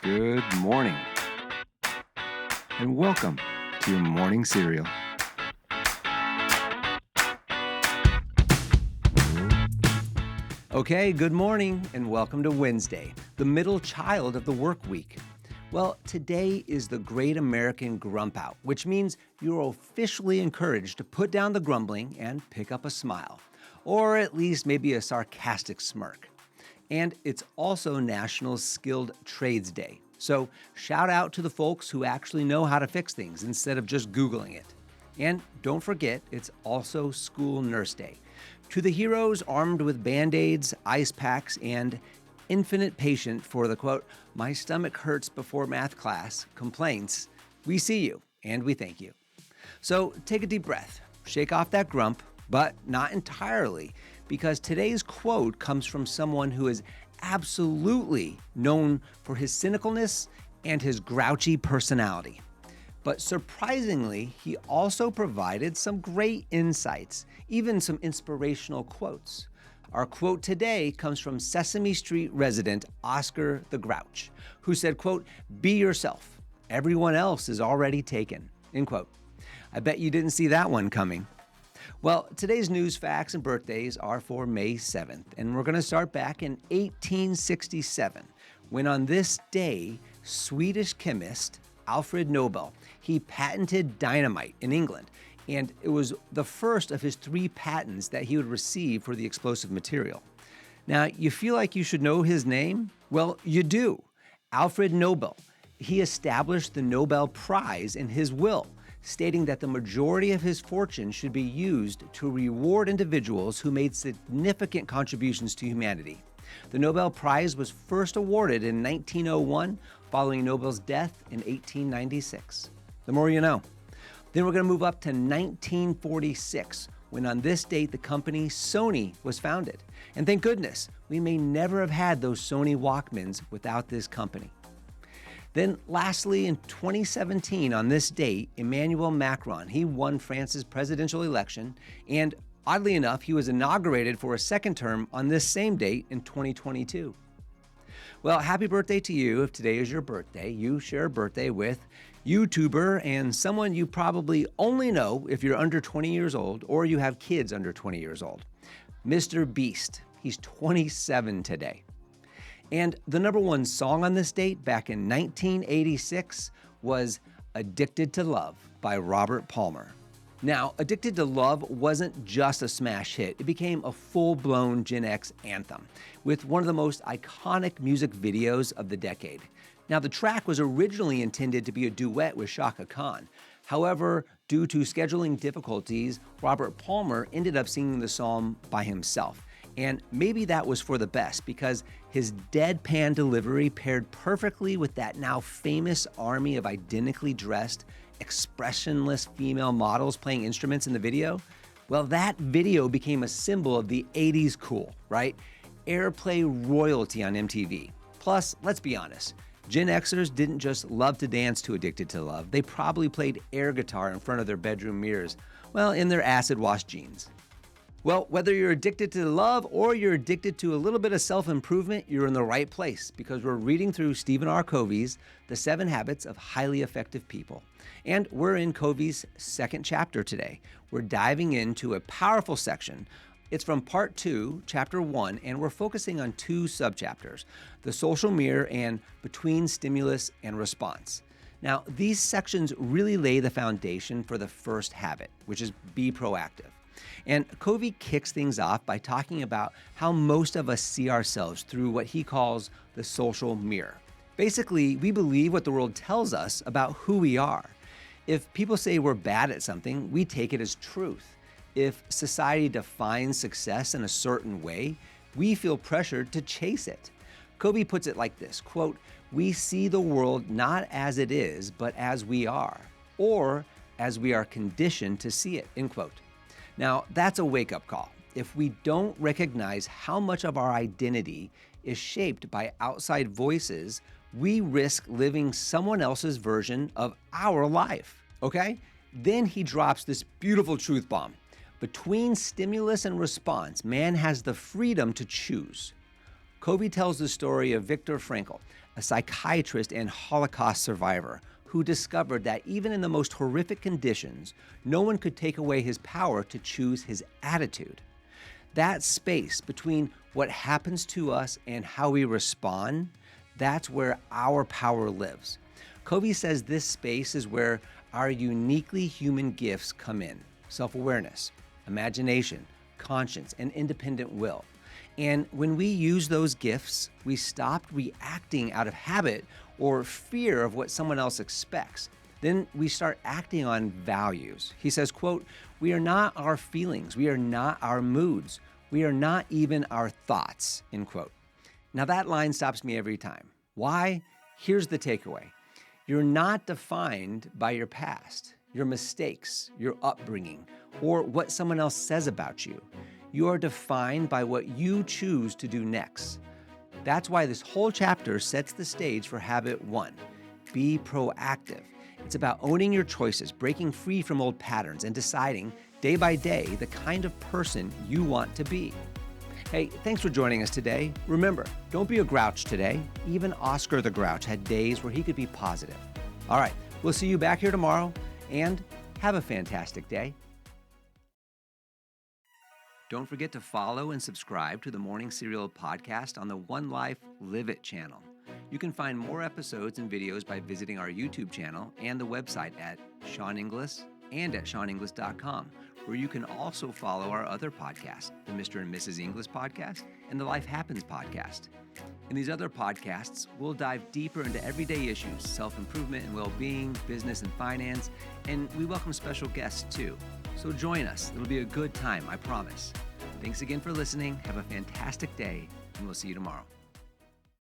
Good morning, and welcome to your morning cereal. Okay, good morning, and welcome to Wednesday, the middle child of the work week. Well, today is the Great American Grump Out, which means you're officially encouraged to put down the grumbling and pick up a smile, or at least maybe a sarcastic smirk. And it's also National Skilled Trades Day. So shout out to the folks who actually know how to fix things instead of just Googling it. And don't forget, it's also School Nurse Day. To the heroes armed with Band-Aids, ice packs, and infinite patient for the quote, "My stomach hurts before math class" complaints, we see you and we thank you. So take a deep breath, shake off that grump, but not entirely, because today's quote comes from someone who is absolutely known for his cynicalness and his grouchy personality. But surprisingly, he also provided some great insights, even some inspirational quotes. Our quote today comes from Sesame Street resident Oscar the Grouch, who said, quote, "Be yourself. Everyone else is already taken," end quote. I bet you didn't see that one coming. Well, today's news, facts, and birthdays are for May 7th, and we're going to start back in 1867, when on this day, Swedish chemist Alfred Nobel, he patented dynamite in England, and it was the first of his 3 patents that he would receive for the explosive material. Now, you feel like you should know his name? Well, you do. Alfred Nobel. He established the Nobel Prize in his will, stating that the majority of his fortune should be used to reward individuals who made significant contributions to humanity. The Nobel Prize was first awarded in 1901, following Nobel's death in 1896. The more you know. Then we're going to move up to 1946, when on this date the company Sony was founded. And thank goodness, we may never have had those Sony Walkmans without this company. Then lastly, in 2017, on this date, Emmanuel Macron, he won France's presidential election, and oddly enough, he was inaugurated for a second term on this same date in 2022. Well, happy birthday to you if today is your birthday. You share a birthday with YouTuber and someone you probably only know if you're under 20 years old or you have kids under 20 years old. Mr. Beast, he's 27 today. And the number 1 song on this date back in 1986 was "Addicted to Love" by Robert Palmer. Now, "Addicted to Love" wasn't just a smash hit, it became a full-blown Gen X anthem with one of the most iconic music videos of the decade. Now, the track was originally intended to be a duet with Chaka Khan. However, due to scheduling difficulties, Robert Palmer ended up singing the song by himself. And maybe that was for the best, because his deadpan delivery paired perfectly with that now famous army of identically dressed, expressionless female models playing instruments in the video. Well, that video became a symbol of the 80s cool, right? Airplay royalty on MTV. Plus, let's be honest, Gen Xers didn't just love to dance to "Addicted to Love." They probably played air guitar in front of their bedroom mirrors, well, in their acid-wash jeans. Well, whether you're addicted to love or you're addicted to a little bit of self-improvement, you're in the right place, because we're reading through Stephen R. Covey's The 7 Habits of Highly Effective People. And we're in Covey's 2nd chapter today. We're diving into a powerful section. It's from part 2, chapter 1, and we're focusing on 2 subchapters, the social mirror and between stimulus and response. Now, these sections really lay the foundation for the first habit, which is be proactive. And Covey kicks things off by talking about how most of us see ourselves through what he calls the social mirror. Basically, we believe what the world tells us about who we are. If people say we're bad at something, we take it as truth. If society defines success in a certain way, we feel pressured to chase it. Covey puts it like this, quote, "We see the world not as it is, but as we are, or as we are conditioned to see it," end quote. Now, that's a wake-up call. If we don't recognize how much of our identity is shaped by outside voices, we risk living someone else's version of our life, okay? Then he drops this beautiful truth bomb. Between stimulus and response, man has the freedom to choose. Covey tells the story of Viktor Frankl, a psychiatrist and Holocaust survivor who discovered that even in the most horrific conditions, no one could take away his power to choose his attitude. That space between what happens to us and how we respond, that's where our power lives. Covey says this space is where our uniquely human gifts come in: self-awareness, imagination, conscience, and independent will. And when we use those gifts, we stop reacting out of habit or fear of what someone else expects. Then we start acting on values. He says, quote, "We are not our feelings. We are not our moods. We are not even our thoughts," end quote. Now that line stops me every time. Why? Here's the takeaway. You're not defined by your past, your mistakes, your upbringing, or what someone else says about you. You are defined by what you choose to do next. That's why this whole chapter sets the stage for habit 1. Be proactive. It's about owning your choices, breaking free from old patterns, and deciding day by day the kind of person you want to be. Hey, thanks for joining us today. Remember, don't be a grouch today. Even Oscar the Grouch had days where he could be positive. All right, we'll see you back here tomorrow, and have a fantastic day. Don't forget to follow and subscribe to the Morning Serial podcast on the One Life Live It channel. You can find more episodes and videos by visiting our YouTube channel and the website at Sean Inglis and at SeanInglis.com, where you can also follow our other podcasts, the Mr. and Mrs. Inglis podcast and the Life Happens podcast. In these other podcasts, we'll dive deeper into everyday issues, self-improvement and well-being, business and finance, and we welcome special guests too. So join us. It'll be a good time, I promise. Thanks again for listening. Have a fantastic day, and we'll see you tomorrow.